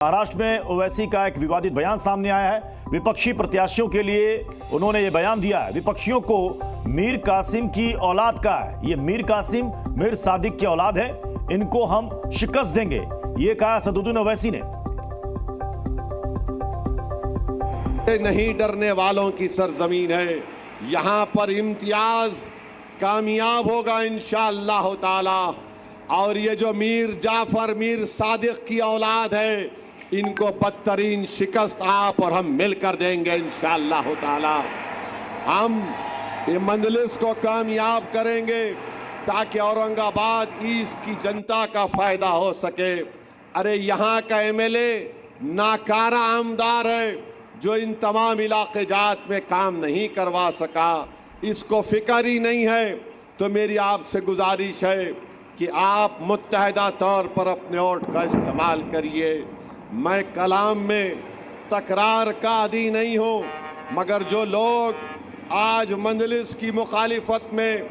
महाराष्ट्र में ओवैसी का एक विवादित बयान सामने आया है। विपक्षी प्रत्याशियों के लिए उन्होंने ये बयान दिया है। विपक्षियों को मीर कासिम की औलाद का है, ये मीर कासिम मीर सादिक की औलाद है, इनको हम शिकस्त देंगे, ये कहा असदुद्दीन ओवैसी ने। नहीं डरने वालों की सरजमीन है, यहां पर इम्तियाज कामयाब होगा इंशाअल्लाह ताला। और ये जो मीर जाफर मीर सादिक की औलाद है, इनको बदतरीन शिकस्त आप और हम मिलकर देंगे इंशाअल्लाह ताला। हम ये मंजलिस को कामयाब करेंगे ताकि औरंगाबाद ईस्ट की जनता का फायदा हो सके। अरे यहाँ का एमएलए नाकारा आमदार है जो इन तमाम इलाके जात में काम नहीं करवा सका, इसको फिक्र ही नहीं है। तो मेरी आपसे गुजारिश है कि आप मुत्तहदा तौर पर अपने वोट का इस्तेमाल करिए। मैं कलाम में तकरार का आदी नहीं हूँ, मगर जो लोग आज मंजलिस की मुखालिफत में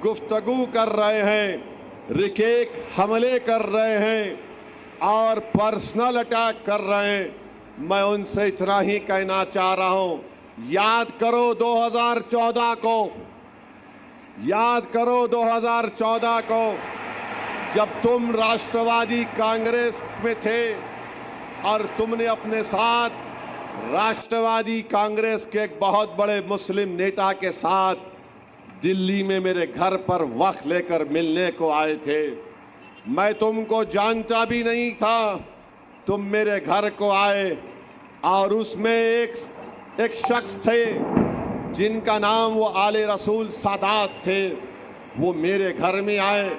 गुफ्तगू कर रहे हैं, रिकेक हमले कर रहे हैं और पर्सनल अटैक कर रहे हैं, मैं उनसे इतना ही कहना चाह रहा हूँ, याद करो 2014 को, याद करो 2014 को जब तुम राष्ट्रवादी कांग्रेस में थे और तुमने अपने साथ राष्ट्रवादी कांग्रेस के एक बहुत बड़े मुस्लिम नेता के साथ दिल्ली में मेरे घर पर वक्त लेकर मिलने को आए थे। मैं तुमको जानता भी नहीं था, तुम मेरे घर को आए और उसमें एक शख्स थे जिनका नाम वो आले रसूल सादात थे, वो मेरे घर में आए,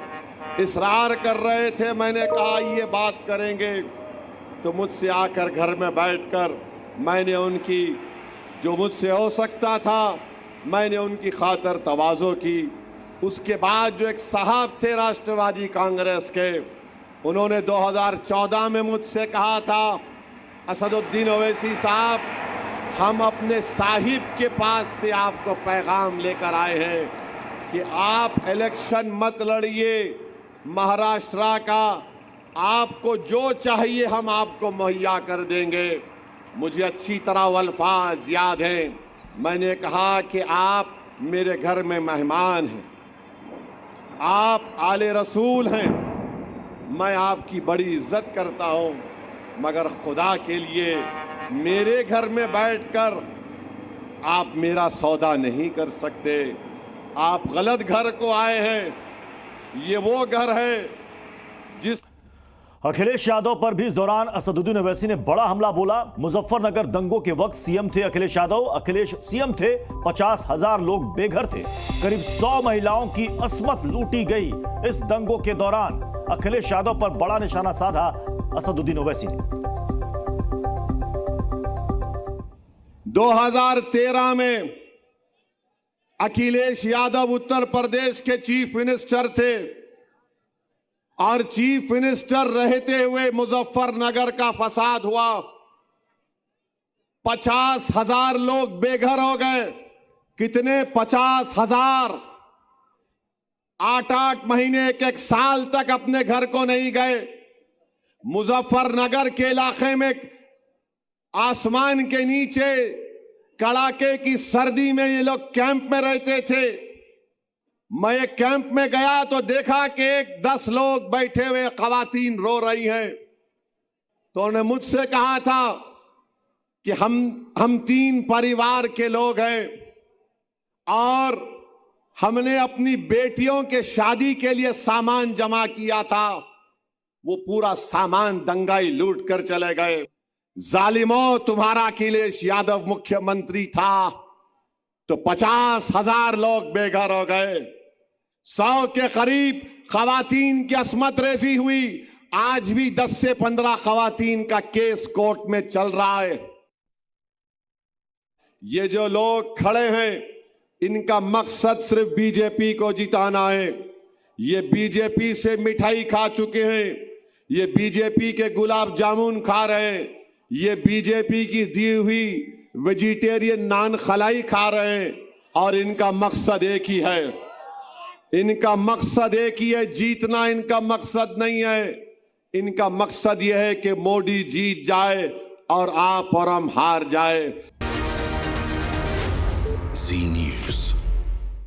इसरार कर रहे थे। मैंने कहा ये बात करेंगे, तो मुझसे आकर घर में बैठकर मैंने उनकी जो मुझसे हो सकता था मैंने उनकी खातर तवाज़ो की। उसके बाद जो एक साहब थे राष्ट्रवादी कांग्रेस के, उन्होंने 2014 में मुझसे कहा था, असदुद्दीन ओवैसी साहब, हम अपने साहिब के पास से आपको पैगाम लेकर आए हैं कि आप इलेक्शन मत लड़िए महाराष्ट्र का, आपको जो चाहिए हम आपको मुहैया कर देंगे। मुझे अच्छी तरह वो अल्फाज याद हैं। मैंने कहा कि आप मेरे घर में मेहमान हैं, आप आले रसूल हैं, मैं आपकी बड़ी इज्जत करता हूं, मगर खुदा के लिए मेरे घर में बैठकर आप मेरा सौदा नहीं कर सकते। आप गलत घर को आए हैं, ये वो घर है जिस। अखिलेश यादव पर भी इस दौरान असदुद्दीन ओवैसी ने बड़ा हमला बोला। मुजफ्फरनगर दंगों के वक्त सीएम थे अखिलेश यादव, अखिलेश सीएम थे, 50,000 लोग बेघर थे, करीब 100 महिलाओं की अस्मत लूटी गई। इस दंगों के दौरान अखिलेश यादव पर बड़ा निशाना साधा असदुद्दीन ओवैसी ने। 2013 में अखिलेश यादव उत्तर प्रदेश के चीफ मिनिस्टर थे और चीफ मिनिस्टर रहते हुए मुजफ्फरनगर का फसाद हुआ, 50,000 लोग बेघर हो गए। कितने? 50,000। 8-8 महीने, एक साल तक अपने घर को नहीं गए। मुजफ्फरनगर के इलाके में आसमान के नीचे कड़ाके की सर्दी में ये लोग कैंप में रहते थे। मैं एक कैंप में गया तो देखा कि 10 लोग बैठे हुए खवातीन रो रही हैं। तो उन्होंने मुझसे कहा था कि हम 3 परिवार के लोग हैं और हमने अपनी बेटियों के शादी के लिए सामान जमा किया था, वो पूरा सामान दंगाई लूट कर चले गए। जालिमों, तुम्हारा अखिलेश यादव मुख्यमंत्री था तो 50,000 लोग बेघर हो गए, 100 के करीब खवातीन की अस्मत रेजी हुई। आज भी 10 से 15 खवातीन का केस कोर्ट में चल रहा है। ये जो लोग खड़े हैं, इनका मकसद सिर्फ बीजेपी को जिताना है। ये बीजेपी से मिठाई खा चुके हैं, ये बीजेपी के गुलाब जामुन खा रहे हैं, ये बीजेपी की दी हुई वेजिटेरियन नान खलाई खा रहे हैं और इनका मकसद एक ही है, इनका मकसद एक ही है, जीतना इनका मकसद नहीं है। इनका मकसद यह है कि मोदी जीत जाए और आप और हम हार जाए। Z News.